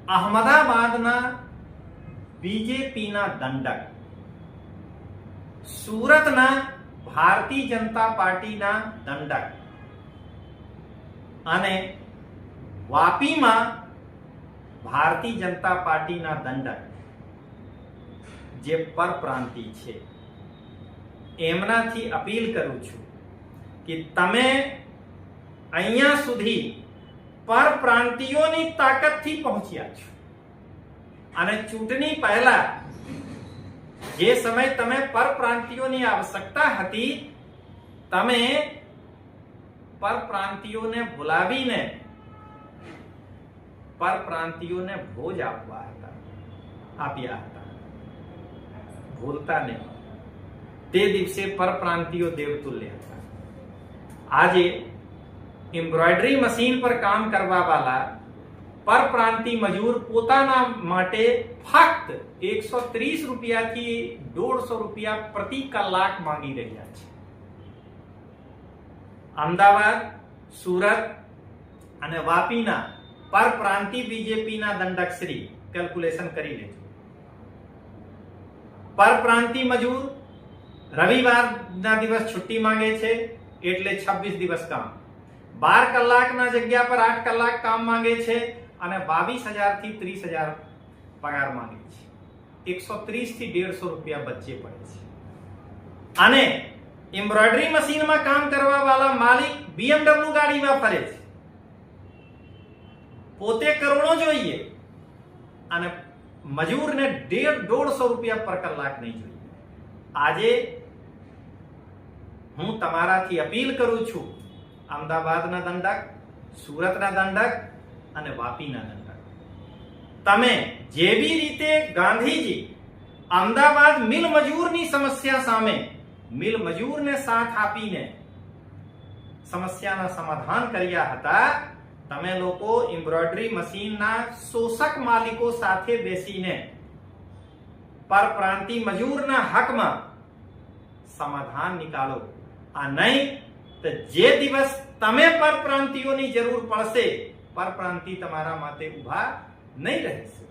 અહમદાબાદના બીજેપીના દંડક, સુરતના ભારતીય જનતા પાર્ટીના દંડક અને વાપીમાં ભારતીય જનતા પાર્ટીના દંડક જે પરપ્રાંતિ છે, એમનાથી અપીલ કરું છું કે તમે અહીંયા સુધી પરપ્રાંતિયોની તાકાતથી પહોંચ્યા છો અને ચૂંટણી પહેલા જે સમય તમે પરપ્રાંતિયોની આવશ્યકતા હતી, તમે પરપ્રાંતિયોને બોલાવીને પરપ્રાંતિયોને ભોજ આપ્યા હતા. ભૂલતા નહીં, તે દિવસે પરપ્રાંતિયો દેવતુલ્ય હતા. આજે એમ્બ્રોઇડરી મશીન પર કામ કરવા વાળા પરપ્રાંતિ મજૂર પોતાના માટે ફક્ત 130 રૂપિયાથી 150 રૂપિયા પ્રતિ કલાક માંગી રહ્યા છે. અમદાવાદ, સુરત અને વાપીના પરપ્રાંતિ બીજેપીના દંડકશ્રી કેલ્ક્યુલેશન કરી લેજો. પરપ્રાંતિ મજૂર રવિવારના દિવસ છુટ્ટી માંગે છે, એટલે 26 દિવસ કામ. 12 કલાકના જગ્યા પર 8 કલાક કામ માંગે છે અને 22,000 થી 30,000 પગાર માંગે છે. 130 થી 150 રૂપિયા બચે પડે છે. અને એમ્બ્રોઇડરી મશીનમાં કામ કરવા વાળા માલિક BMW ગાડીમાં ફરે છે, પોતે કરોડો જોઈએ અને મજૂરને 150 રૂપિયા પર કલાક નહીં જોઈએ. આજે હું તમારાથી અપીલ કરું છું, અમદાવાદના દંડક, સુરતના દંડક અને વાપીના દંડક, તમે જેવી રીતે ગાંધીજી અમદાવાદ મિલ મજૂરની સમસ્યા સામે મિલ મજૂરને સાથ આપીને સમસ્યાના સમાધાન કર્યા હતા, તમે લોકો એમ્બ્રોઇડરી મશીનના શોષક માલિકો સાથે બેસીને પરપ્રાંતિ મજૂરના હકમાં સમાધાન નિકાળો. આ નહીં તો જે દિવસ તમે પરપ્રાંતિયોની જરૂર પડશે, પરપ્રાંતિ તમારા માટે ઉભા નહીં રહેશે.